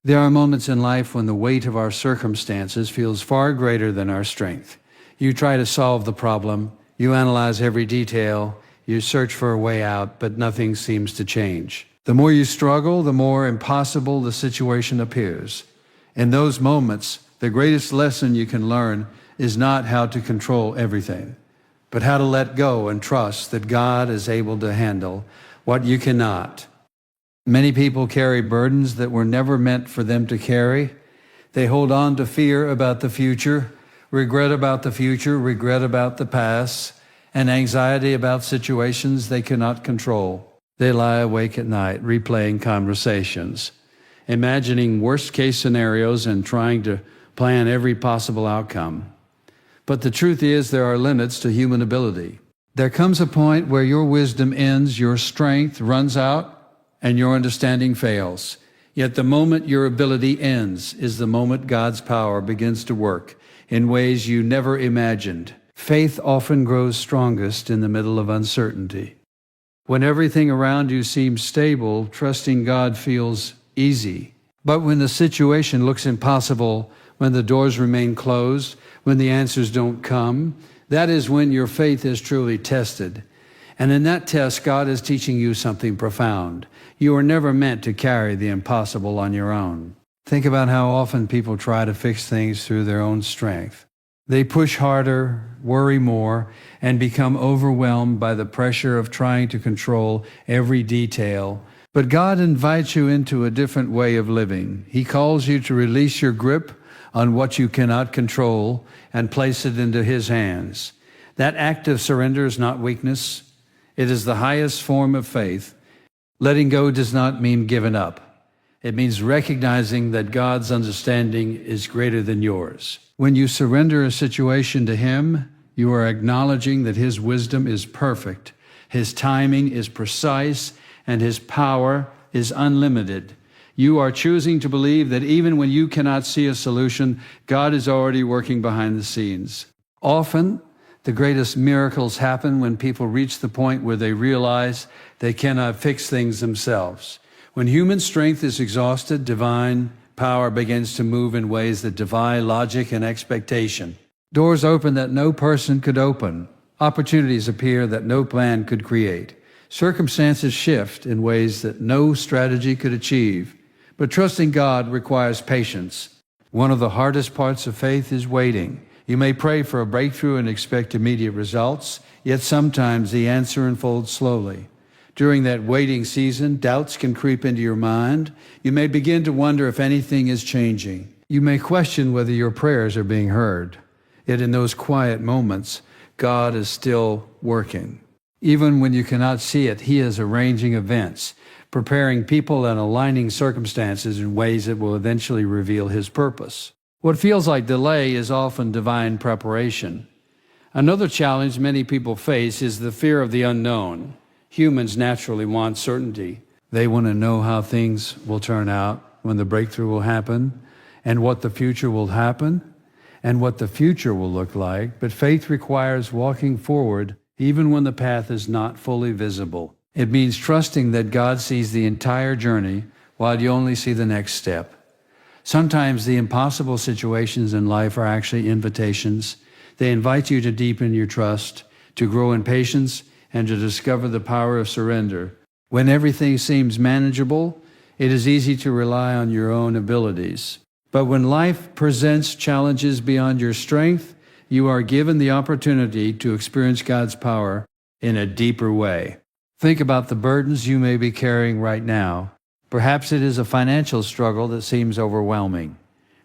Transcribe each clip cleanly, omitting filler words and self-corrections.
There are moments in life when the weight of our circumstances feels far greater than our strength. You try to solve the problem, you analyze every detail, you search for a way out, but nothing seems to change. The more you struggle, the more impossible the situation appears. In those moments, the greatest lesson you can learn is not how to control everything, but how to let go and trust that God is able to handle what you cannot. Many people carry burdens that were never meant for them to carry. They hold on to fear about the future, regret about the future, regret about the past, and anxiety about situations they cannot control. They lie awake at night, replaying conversations, imagining worst-case scenarios and trying to plan every possible outcome. But the truth is, there are limits to human ability. There comes a point where your wisdom ends, your strength runs out, and your understanding fails. Yet the moment your ability ends is the moment God's power begins to work in ways you never imagined. Faith often grows strongest in the middle of uncertainty. When everything around you seems stable, trusting God feels easy. But when the situation looks impossible, when the doors remain closed, when the answers don't come, that is when your faith is truly tested. And in that test, God is teaching you something profound. You were never meant to carry the impossible on your own. Think about how often people try to fix things through their own strength. They push harder, worry more, and become overwhelmed by the pressure of trying to control every detail. But God invites you into a different way of living. He calls you to release your grip on what you cannot control and place it into His hands. That act of surrender is not weakness. It is the highest form of faith. Letting go does not mean giving up. It means recognizing that God's understanding is greater than yours. When you surrender a situation to Him, you are acknowledging that His wisdom is perfect, His timing is precise, and His power is unlimited. You are choosing to believe that even when you cannot see a solution, God is already working behind the scenes. Often, the greatest miracles happen when people reach the point where they realize they cannot fix things themselves. When human strength is exhausted, divine power begins to move in ways that defy logic and expectation. Doors open that no person could open. Opportunities appear that no plan could create. Circumstances shift in ways that no strategy could achieve. But trusting God requires patience. One of the hardest parts of faith is waiting. You may pray for a breakthrough and expect immediate results, yet sometimes the answer unfolds slowly. During that waiting season, doubts can creep into your mind. You may begin to wonder if anything is changing. You may question whether your prayers are being heard. Yet in those quiet moments, God is still working. Even when you cannot see it, He is arranging events, preparing people and aligning circumstances in ways that will eventually reveal His purpose. What feels like delay is often divine preparation. Another challenge many people face is the fear of the unknown. Humans naturally want certainty. They want to know how things will turn out, when the breakthrough will happen, and what the future will happen, and what the future will look like. But faith requires walking forward even when the path is not fully visible. It means trusting that God sees the entire journey while you only see the next step. Sometimes the impossible situations in life are actually invitations. They invite you to deepen your trust, to grow in patience, and to discover the power of surrender. When everything seems manageable, it is easy to rely on your own abilities. But when life presents challenges beyond your strength, you are given the opportunity to experience God's power in a deeper way. Think about the burdens you may be carrying right now. Perhaps it is a financial struggle that seems overwhelming.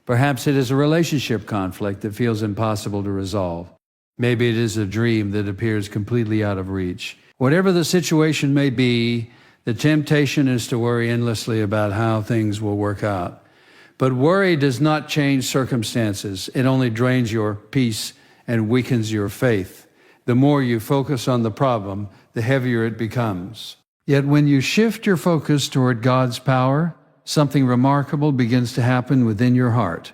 Perhaps it is a relationship conflict that feels impossible to resolve. Maybe it is a dream that appears completely out of reach. Whatever the situation may be, the temptation is to worry endlessly about how things will work out. But worry does not change circumstances. It only drains your peace and weakens your faith. The more you focus on the problem, the heavier it becomes. Yet when you shift your focus toward God's power, something remarkable begins to happen within your heart.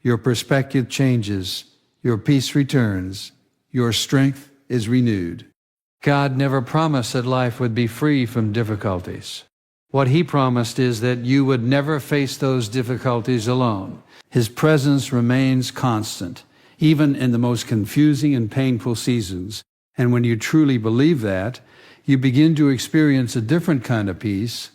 Your perspective changes, your peace returns, your strength is renewed. God never promised that life would be free from difficulties. What he promised is that you would never face those difficulties alone. His presence remains constant, even in the most confusing and painful seasons. And when you truly believe that, you begin to experience a different kind of peace,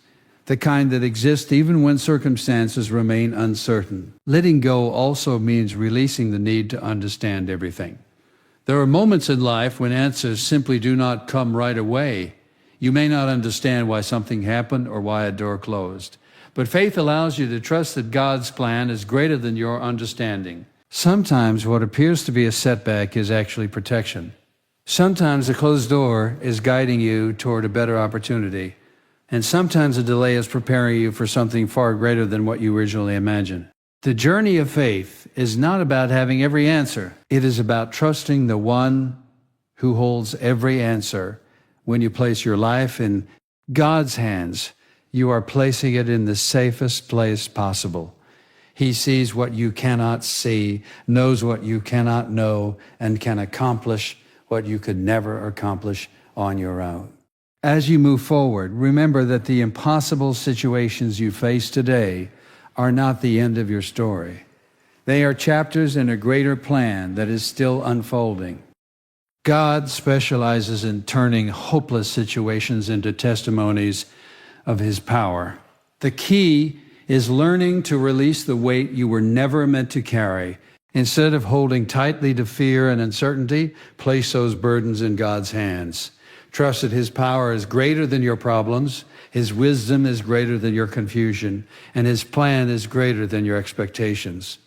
the kind that exists even when circumstances remain uncertain. Letting go also means releasing the need to understand everything. There are moments in life when answers simply do not come right away. You may not understand why something happened or why a door closed. But faith allows you to trust that God's plan is greater than your understanding. Sometimes what appears to be a setback is actually protection. Sometimes a closed door is guiding you toward a better opportunity. And sometimes a delay is preparing you for something far greater than what you originally imagined. The journey of faith is not about having every answer. It is about trusting the one who holds every answer. When you place your life in God's hands, you are placing it in the safest place possible. He sees what you cannot see, knows what you cannot know, and can accomplish what you could never accomplish on your own. As you move forward, remember that the impossible situations you face today are not the end of your story. They are chapters in a greater plan that is still unfolding. God specializes in turning hopeless situations into testimonies of His power. The key is learning to release the weight you were never meant to carry. Instead of holding tightly to fear and uncertainty, place those burdens in God's hands. Trust that His power is greater than your problems, His wisdom is greater than your confusion, and His plan is greater than your expectations.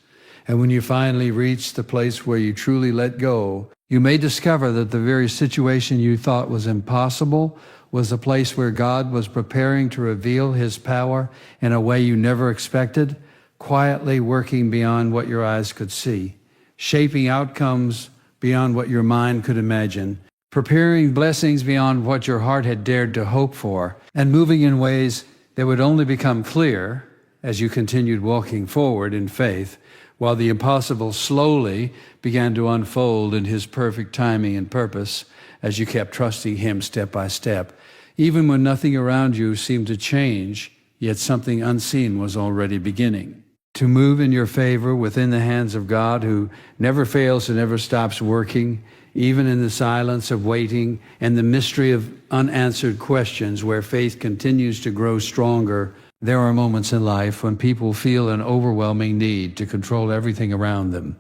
And when you finally reach the place where you truly let go, you may discover that the very situation you thought was impossible was a place where God was preparing to reveal His power in a way you never expected, quietly working beyond what your eyes could see, shaping outcomes beyond what your mind could imagine, preparing blessings beyond what your heart had dared to hope for, and moving in ways that would only become clear as you continued walking forward in faith, while the impossible slowly began to unfold in His perfect timing and purpose as you kept trusting Him step by step. Even when nothing around you seemed to change, yet something unseen was already beginning to move in your favor within the hands of God, who never fails and never stops working, even in the silence of waiting and the mystery of unanswered questions where faith continues to grow stronger. There are moments in life when people feel an overwhelming need to control everything around them.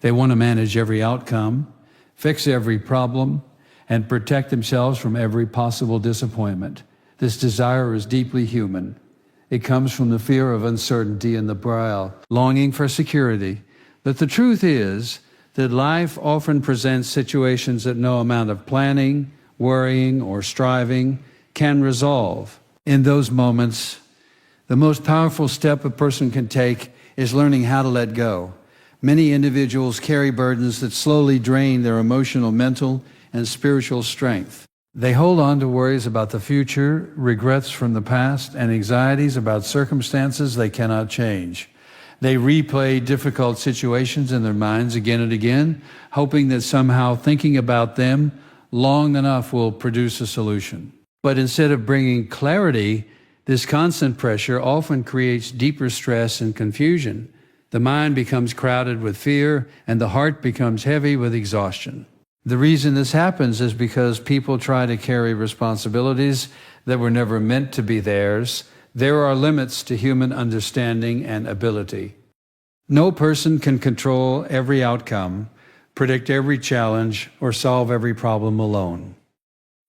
They want to manage every outcome, fix every problem, and protect themselves from every possible disappointment. This desire is deeply human. It comes from the fear of uncertainty and the longing for security. But the truth is that life often presents situations that no amount of planning, worrying, or striving can resolve. In those moments, the most powerful step a person can take is learning how to let go. Many individuals carry burdens that slowly drain their emotional, mental, and spiritual strength. They hold on to worries about the future, regrets from the past, and anxieties about circumstances they cannot change. They replay difficult situations in their minds again and again, hoping that somehow thinking about them long enough will produce a solution. But instead of bringing clarity, this constant pressure often creates deeper stress and confusion. The mind becomes crowded with fear, and the heart becomes heavy with exhaustion. The reason this happens is because people try to carry responsibilities that were never meant to be theirs. There are limits to human understanding and ability. No person can control every outcome, predict every challenge, or solve every problem alone.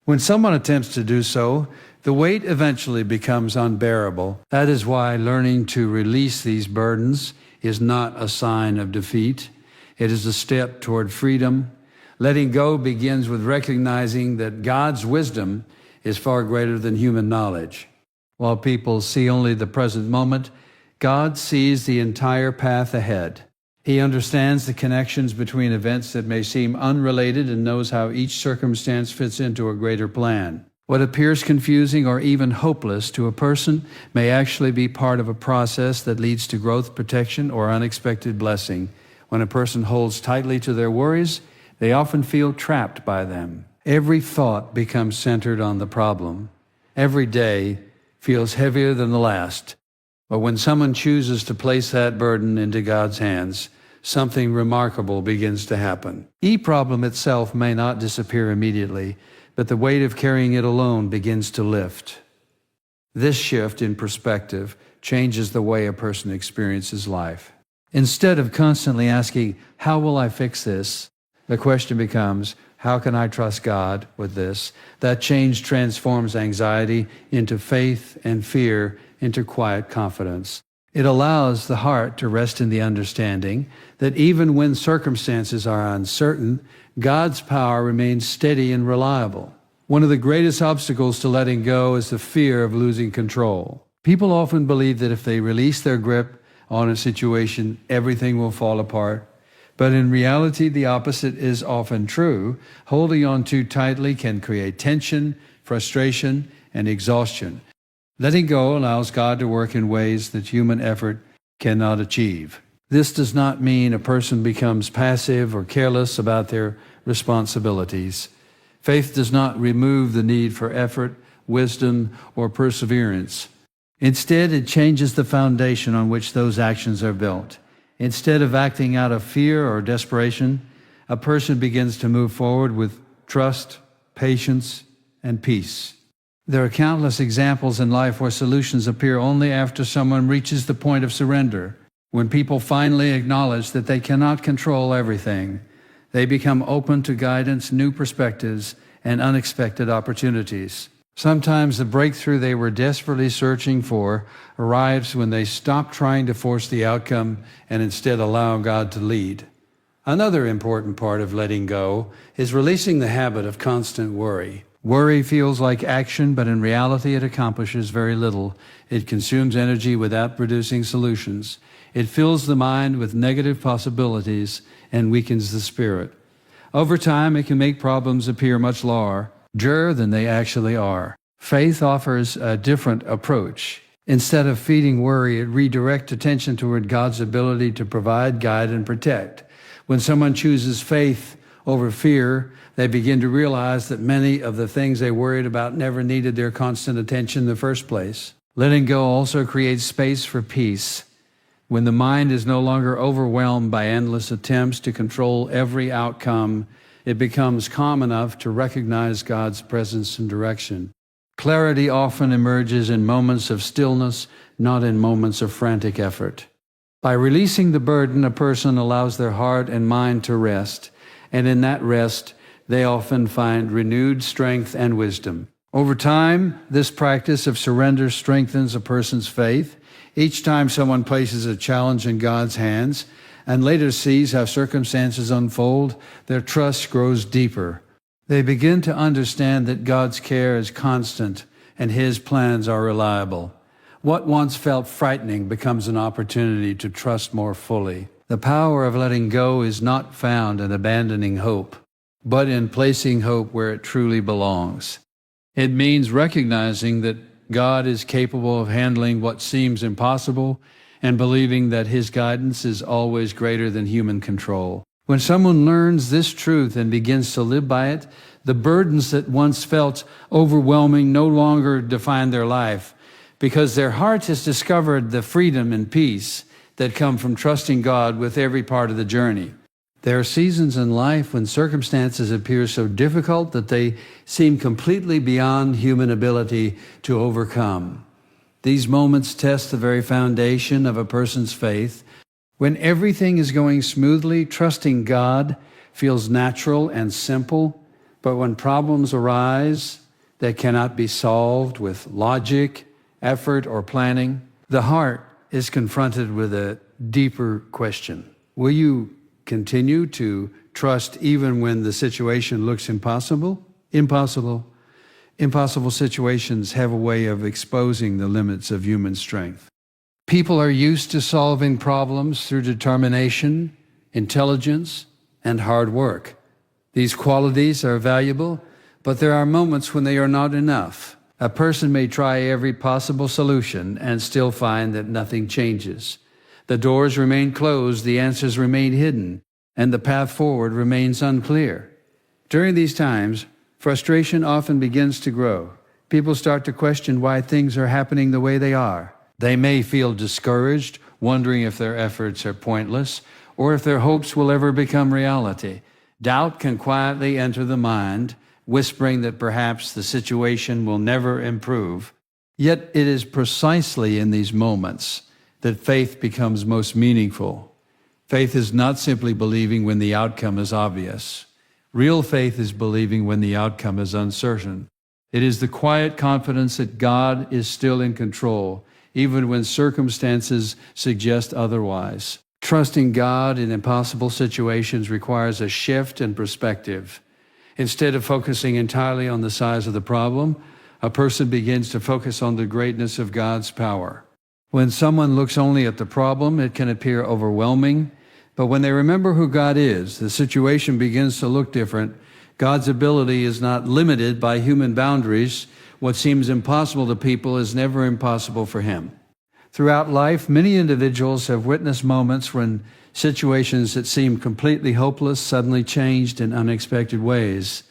When someone attempts to do so, the weight eventually becomes unbearable. That is why learning to release these burdens is not a sign of defeat. It is a step toward freedom. Letting go begins with recognizing that God's wisdom is far greater than human knowledge. While people see only the present moment, God sees the entire path ahead. He understands the connections between events that may seem unrelated and knows how each circumstance fits into a greater plan. What appears confusing or even hopeless to a person may actually be part of a process that leads to growth, protection, or unexpected blessing. When a person holds tightly to their worries, they often feel trapped by them. Every thought becomes centered on the problem. Every day feels heavier than the last. But when someone chooses to place that burden into God's hands, something remarkable begins to happen. The problem itself may not disappear immediately, but the weight of carrying it alone begins to lift. This shift in perspective changes the way a person experiences life. Instead of constantly asking, how will I fix this? The question becomes, how can I trust God with this? That change transforms anxiety into faith and fear into quiet confidence. It allows the heart to rest in the understanding that even when circumstances are uncertain, God's power remains steady and reliable. One of the greatest obstacles to letting go is the fear of losing control. People often believe that if they release their grip on a situation, everything will fall apart. But in reality, the opposite is often true. Holding on too tightly can create tension, frustration, and exhaustion. Letting go allows God to work in ways that human effort cannot achieve. This does not mean a person becomes passive or careless about their responsibilities. Faith does not remove the need for effort, wisdom, or perseverance. Instead, it changes the foundation on which those actions are built. Instead of acting out of fear or desperation, a person begins to move forward with trust, patience, and peace. There are countless examples in life where solutions appear only after someone reaches the point of surrender. When people finally acknowledge that they cannot control everything, they become open to guidance, new perspectives, and unexpected opportunities. Sometimes the breakthrough they were desperately searching for arrives when they stop trying to force the outcome and instead allow God to lead. Another important part of letting go is releasing the habit of constant worry. Worry feels like action, but in reality it accomplishes very little. It consumes energy without producing solutions. It fills the mind with negative possibilities and weakens the spirit. Over time, it can make problems appear much larger than they actually are. Faith offers a different approach. Instead of feeding worry, it redirects attention toward God's ability to provide, guide, and protect. When someone chooses faith over fear, they begin to realize that many of the things they worried about never needed their constant attention in the first place. Letting go also creates space for peace. When the mind is no longer overwhelmed by endless attempts to control every outcome, it becomes calm enough to recognize God's presence and direction. Clarity often emerges in moments of stillness, not in moments of frantic effort. By releasing the burden, a person allows their heart and mind to rest, and in that rest, they often find renewed strength and wisdom. Over time, this practice of surrender strengthens a person's faith. Each time someone places a challenge in God's hands and later sees how circumstances unfold, their trust grows deeper. They begin to understand that God's care is constant and His plans are reliable. What once felt frightening becomes an opportunity to trust more fully. The power of letting go is not found in abandoning hope, but in placing hope where it truly belongs. It means recognizing that God is capable of handling what seems impossible and believing that His guidance is always greater than human control. When someone learns this truth and begins to live by it, the burdens that once felt overwhelming no longer define their life, because their heart has discovered the freedom and peace that come from trusting God with every part of the journey. There are seasons in life when circumstances appear so difficult that they seem completely beyond human ability to overcome. These moments test the very foundation of a person's faith. When everything is going smoothly, trusting God feels natural and simple, but when problems arise that cannot be solved with logic, effort, or planning, the heart is confronted with a deeper question. Will you continue to trust even when the situation looks impossible? Impossible situations have a way of exposing the limits of human strength. People are used to solving problems through determination, intelligence, and hard work. These qualities are valuable, but there are moments when they are not enough. A person may try every possible solution and still find that nothing changes. The doors remain closed, the answers remain hidden, and the path forward remains unclear. During these times, frustration often begins to grow. people start to question why things are happening the way they are. They may feel discouraged, wondering if their efforts are pointless or if their hopes will ever become reality. Doubt can quietly enter the mind, whispering that perhaps the situation will never improve. Yet it is precisely in these moments that faith becomes most meaningful. Faith is not simply believing when the outcome is obvious. Real faith is believing when the outcome is uncertain. It is the quiet confidence that God is still in control, even when circumstances suggest otherwise. Trusting God in impossible situations requires a shift in perspective. Instead of focusing entirely on the size of the problem, a person begins to focus on the greatness of God's power. When someone looks only at the problem, it can appear overwhelming, but when they remember who God is, the situation begins to look different. God's ability is not limited by human boundaries. What seems impossible to people is never impossible for Him. Throughout life, many individuals have witnessed moments when situations that seemed completely hopeless suddenly changed in unexpected ways.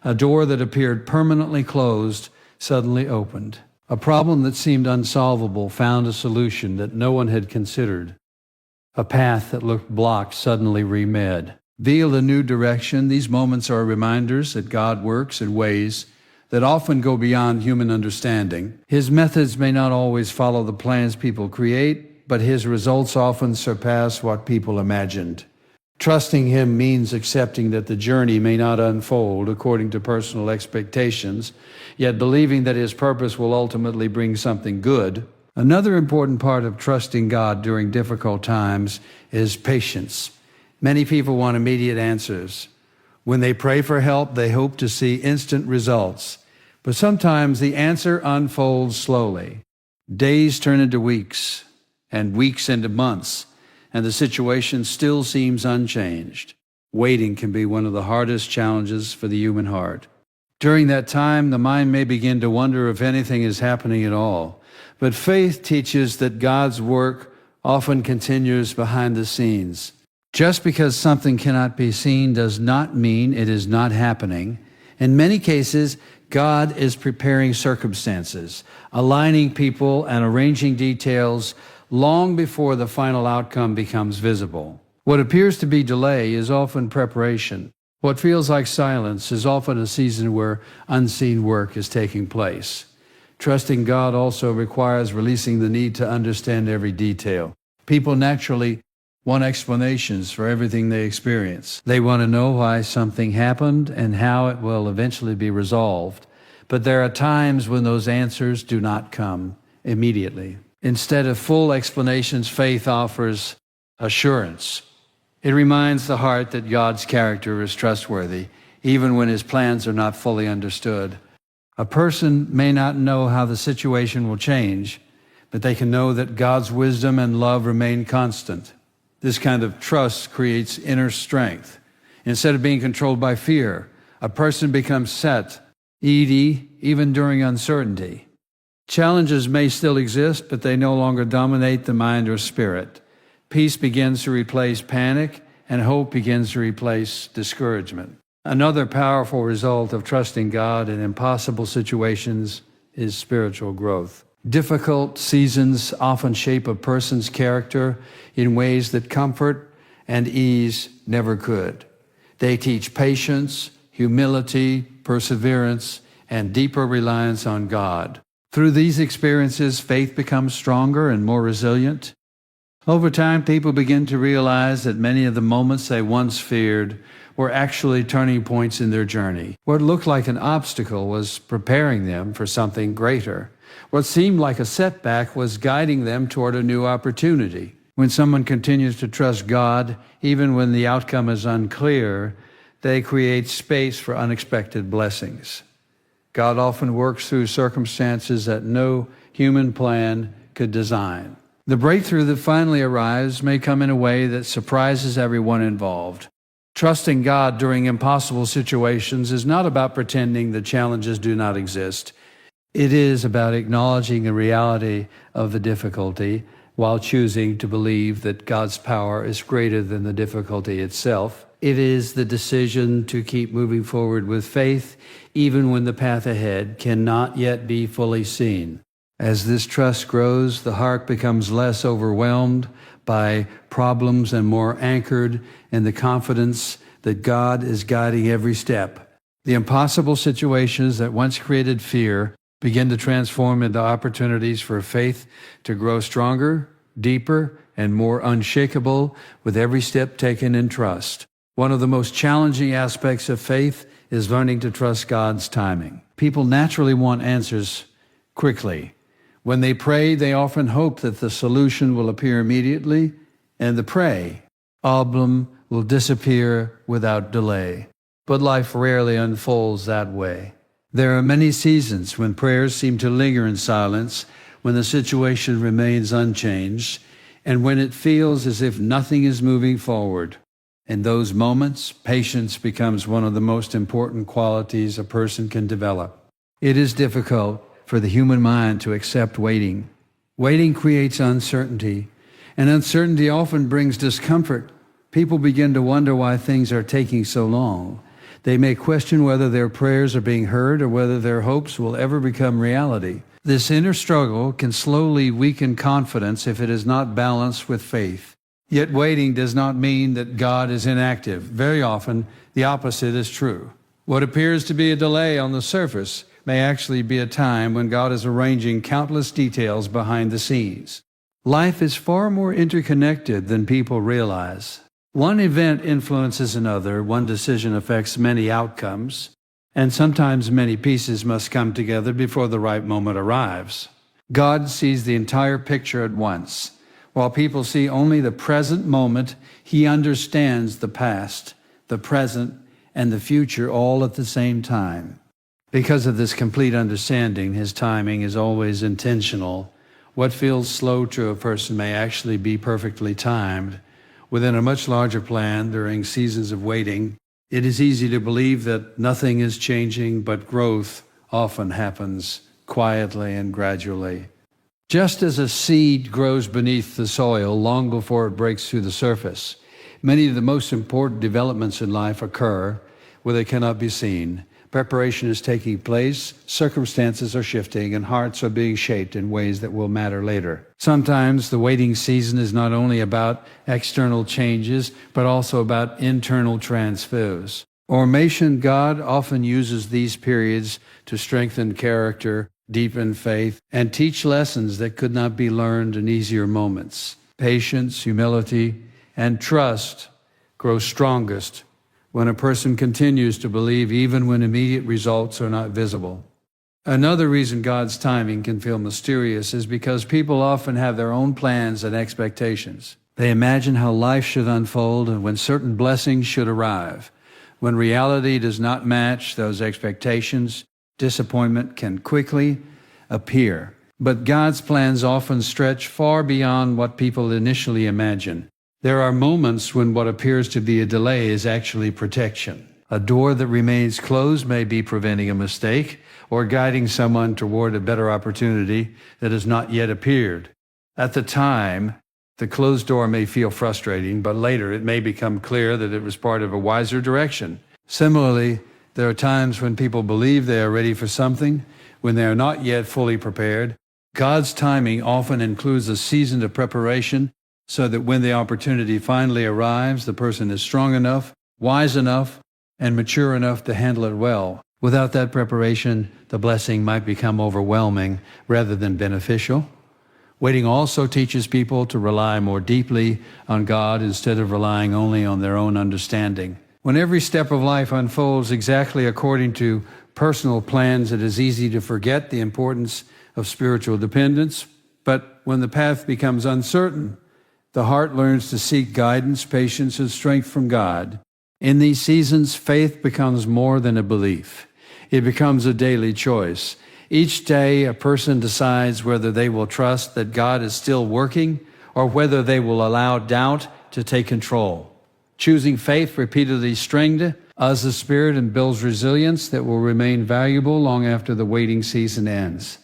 A door that appeared permanently closed suddenly opened. A problem that seemed unsolvable found a solution that no one had considered. A path that looked blocked suddenly revealed a new direction. These moments are reminders that God works in ways that often go beyond human understanding. His methods may not always follow the plans people create, but His results often surpass what people imagined. Trusting Him means accepting that the journey may not unfold according to personal expectations, yet believing that His purpose will ultimately bring something good. Another important part of trusting God during difficult times is patience. Many people want immediate answers. When they pray for help, they hope to see instant results. But sometimes the answer unfolds slowly. Days turn into weeks, and weeks into months, and the situation still seems unchanged. Waiting can be one of the hardest challenges for the human heart. During that time, the mind may begin to wonder if anything is happening at all. But faith teaches that God's work often continues behind the scenes. Just because something cannot be seen does not mean it is not happening. In many cases, God is preparing circumstances, aligning people and arranging details long before the final outcome becomes visible. What appears to be delay is often preparation. What feels like silence is often a season where unseen work is taking place. Trusting God also requires releasing the need to understand every detail. People naturally want explanations for everything they experience. They want to know why something happened and how it will eventually be resolved. But there are times when those answers do not come immediately. Instead of full explanations, faith offers assurance. It reminds the heart that God's character is trustworthy, even when His plans are not fully understood. A person may not know how the situation will change, but they can know that God's wisdom and love remain constant. This kind of trust creates inner strength. Instead of being controlled by fear, a person becomes set, easy, even during uncertainty. Challenges may still exist, but they no longer dominate the mind or spirit. Peace begins to replace panic, and hope begins to replace discouragement. Another powerful result of trusting God in impossible situations is spiritual growth. Difficult seasons often shape a person's character in ways that comfort and ease never could. They teach patience, humility, perseverance, and deeper reliance on God. Through these experiences, faith becomes stronger and more resilient. Over time, people begin to realize that many of the moments they once feared were actually turning points in their journey. What looked like an obstacle was preparing them for something greater. What seemed like a setback was guiding them toward a new opportunity. When someone continues to trust God, even when the outcome is unclear, they create space for unexpected blessings. God often works through circumstances that no human plan could design. The breakthrough that finally arrives may come in a way that surprises everyone involved. Trusting God during impossible situations is not about pretending the challenges do not exist. It is about acknowledging the reality of the difficulty while choosing to believe that God's power is greater than the difficulty itself. It is the decision to keep moving forward with faith, even when the path ahead cannot yet be fully seen. As this trust grows, the heart becomes less overwhelmed by problems and more anchored in the confidence that God is guiding every step. The impossible situations that once created fear begin to transform into opportunities for faith to grow stronger, deeper, and more unshakable with every step taken in trust. One of the most challenging aspects of faith is learning to trust God's timing. People naturally want answers quickly. When they pray, they often hope that the solution will appear immediately, and the problem will disappear without delay. But life rarely unfolds that way. There are many seasons when prayers seem to linger in silence, when the situation remains unchanged, and when it feels as if nothing is moving forward. In those moments, patience becomes one of the most important qualities a person can develop. It is difficult for the human mind to accept waiting. Waiting creates uncertainty, and uncertainty often brings discomfort. People begin to wonder why things are taking so long. They may question whether their prayers are being heard or whether their hopes will ever become reality. This inner struggle can slowly weaken confidence if it is not balanced with faith. Yet waiting does not mean that God is inactive. Very often, the opposite is true. What appears to be a delay on the surface may actually be a time when God is arranging countless details behind the scenes. Life is far more interconnected than people realize. One event influences another, one decision affects many outcomes, and sometimes many pieces must come together before the right moment arrives. God sees the entire picture at once. While people see only the present moment, He understands the past, the present, and the future all at the same time. Because of this complete understanding, His timing is always intentional. What feels slow to a person may actually be perfectly timed. Within a much larger plan during seasons of waiting, it is easy to believe that nothing is changing, but growth often happens quietly and gradually. Just as a seed grows beneath the soil long before it breaks through the surface, many of the most important developments in life occur where they cannot be seen. Preparation is taking place, circumstances are shifting, and hearts are being shaped in ways that will matter later. Sometimes the waiting season is not only about external changes, but also about internal transfers. God often uses these periods to strengthen character, deepen faith, and teach lessons that could not be learned in easier moments. Patience, humility, and trust grow strongest when a person continues to believe even when immediate results are not visible. Another reason God's timing can feel mysterious is because people often have their own plans and expectations. They imagine how life should unfold and when certain blessings should arrive. When reality does not match those expectations, disappointment can quickly appear. But God's plans often stretch far beyond what people initially imagine. There are moments when what appears to be a delay is actually protection. A door that remains closed may be preventing a mistake or guiding someone toward a better opportunity that has not yet appeared. At the time, the closed door may feel frustrating, but later it may become clear that it was part of a wiser direction. Similarly, there are times when people believe they are ready for something, when they are not yet fully prepared. God's timing often includes a season of preparation so that when the opportunity finally arrives, the person is strong enough, wise enough, and mature enough to handle it well. Without that preparation, the blessing might become overwhelming rather than beneficial. Waiting also teaches people to rely more deeply on God instead of relying only on their own understanding. When every step of life unfolds exactly according to personal plans, it is easy to forget the importance of spiritual dependence. But when the path becomes uncertain, the heart learns to seek guidance, patience, and strength from God. In these seasons, faith becomes more than a belief. It becomes a daily choice. Each day, a person decides whether they will trust that God is still working or whether they will allow doubt to take control. Choosing faith repeatedly strengthens the spirit and builds resilience that will remain valuable long after the waiting season ends.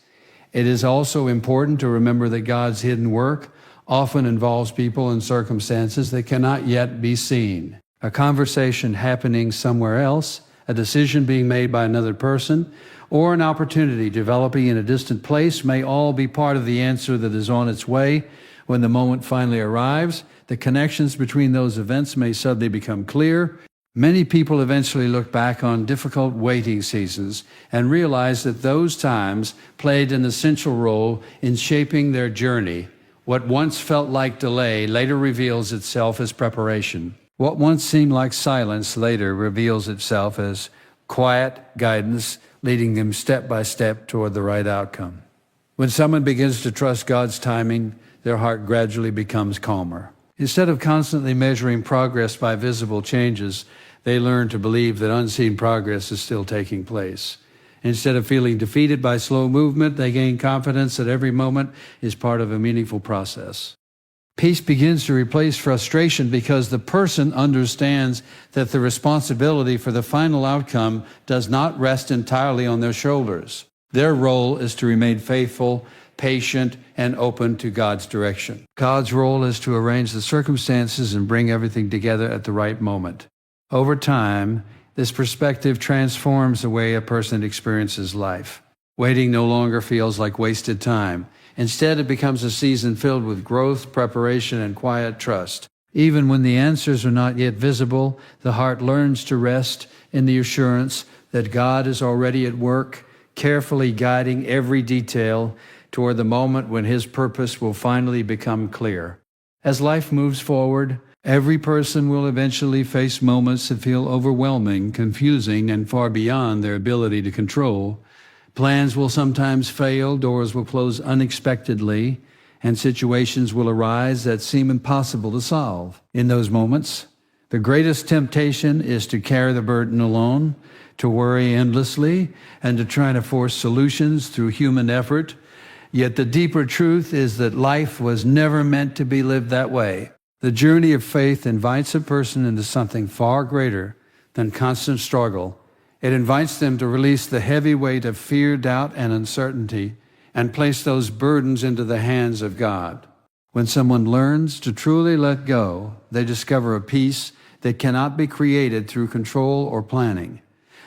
It is also important to remember that God's hidden work often involves people and circumstances that cannot yet be seen. A conversation happening somewhere else, a decision being made by another person, or an opportunity developing in a distant place may all be part of the answer that is on its way. When the moment finally arrives, the connections between those events may suddenly become clear. Many people eventually look back on difficult waiting seasons and realize that those times played an essential role in shaping their journey. What once felt like delay later reveals itself as preparation. What once seemed like silence later reveals itself as quiet guidance, leading them step by step toward the right outcome. When someone begins to trust God's timing, their heart gradually becomes calmer. Instead of constantly measuring progress by visible changes, they learn to believe that unseen progress is still taking place. Instead of feeling defeated by slow movement, they gain confidence that every moment is part of a meaningful process. Peace begins to replace frustration because the person understands that the responsibility for the final outcome does not rest entirely on their shoulders. Their role is to remain faithful, patient, and open to God's direction. God's role is to arrange the circumstances and bring everything together at the right moment. Over time, this perspective transforms the way a person experiences life. Waiting no longer feels like wasted time. Instead, it becomes a season filled with growth, preparation, and quiet trust. Even when the answers are not yet visible, the heart learns to rest in the assurance that God is already at work, carefully guiding every detail toward the moment when His purpose will finally become clear. As life moves forward, every person will eventually face moments that feel overwhelming, confusing, and far beyond their ability to control. Plans will sometimes fail, doors will close unexpectedly, and situations will arise that seem impossible to solve. In those moments, the greatest temptation is to carry the burden alone, to worry endlessly, and to try to force solutions through human effort. Yet the deeper truth is that life was never meant to be lived that way. The journey of faith invites a person into something far greater than constant struggle. It invites them to release the heavy weight of fear, doubt, and uncertainty and place those burdens into the hands of God. When someone learns to truly let go, they discover a peace that cannot be created through control or planning.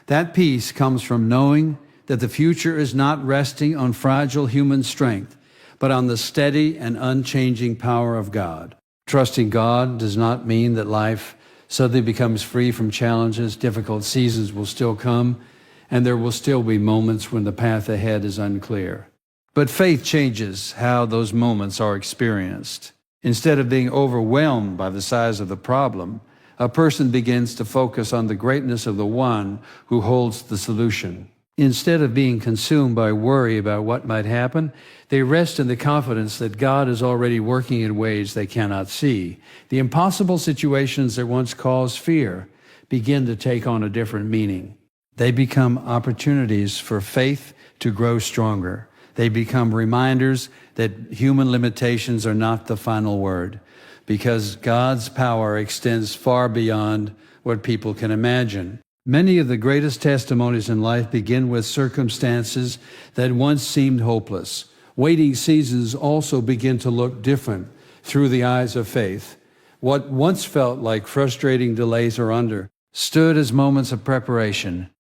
That peace comes from knowing that the future is not resting on fragile human strength, but on the steady and unchanging power of God. Trusting God does not mean that life suddenly becomes free from challenges. Difficult seasons will still come, and there will still be moments when the path ahead is unclear. But faith changes how those moments are experienced. Instead of being overwhelmed by the size of the problem, a person begins to focus on the greatness of the one who holds the solution. Instead of being consumed by worry about what might happen, they rest in the confidence that God is already working in ways they cannot see. The impossible situations that once caused fear begin to take on a different meaning. They become opportunities for faith to grow stronger. They become reminders that human limitations are not the final word, because God's power extends far beyond what people can imagine. Many of the greatest testimonies in life begin with circumstances that once seemed hopeless. Waiting seasons also begin to look different through the eyes of faith. What once felt like frustrating delays or understood as moments of preparation.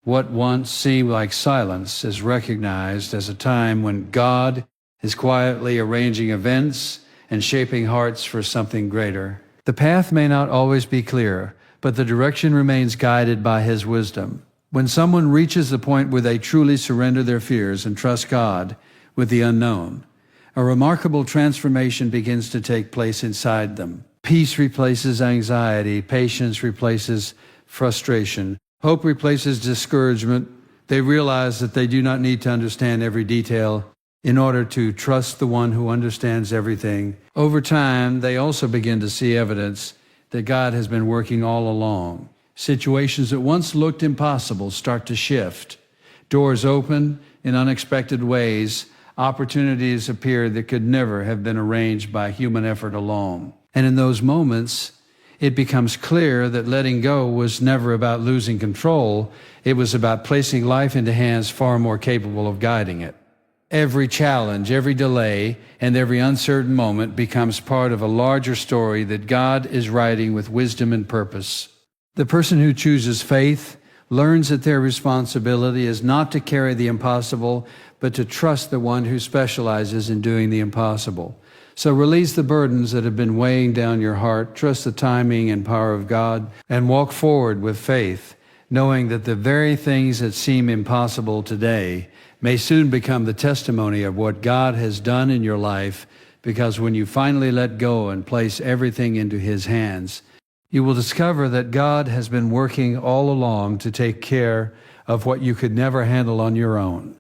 What once seemed like silence is recognized as a time when God is quietly arranging events and shaping hearts for something greater. The path may not always be clear, but the direction remains guided by His wisdom. When someone reaches the point where they truly surrender their fears and trust God with the unknown, a remarkable transformation begins to take place inside them. Peace replaces anxiety, patience replaces frustration, hope replaces discouragement. They realize that they do not need to understand every detail in order to trust the one who understands everything. Over time, they also begin to see evidence that God has been working all along. Situations that once looked impossible start to shift. Doors open in unexpected ways. Opportunities appear that could never have been arranged by human effort alone. And in those moments, it becomes clear that letting go was never about losing control. It was about placing life into hands far more capable of guiding it. Every challenge, every delay, and every uncertain moment becomes part of a larger story that God is writing with wisdom and purpose. The person who chooses faith learns that their responsibility is not to carry the impossible, but to trust the one who specializes in doing the impossible. So release the burdens that have been weighing down your heart, trust the timing and power of God, and walk forward with faith, knowing that the very things that seem impossible today may soon become the testimony of what God has done in your life, because when you finally let go and place everything into His hands, you will discover that God has been working all along to take care of what you could never handle on your own.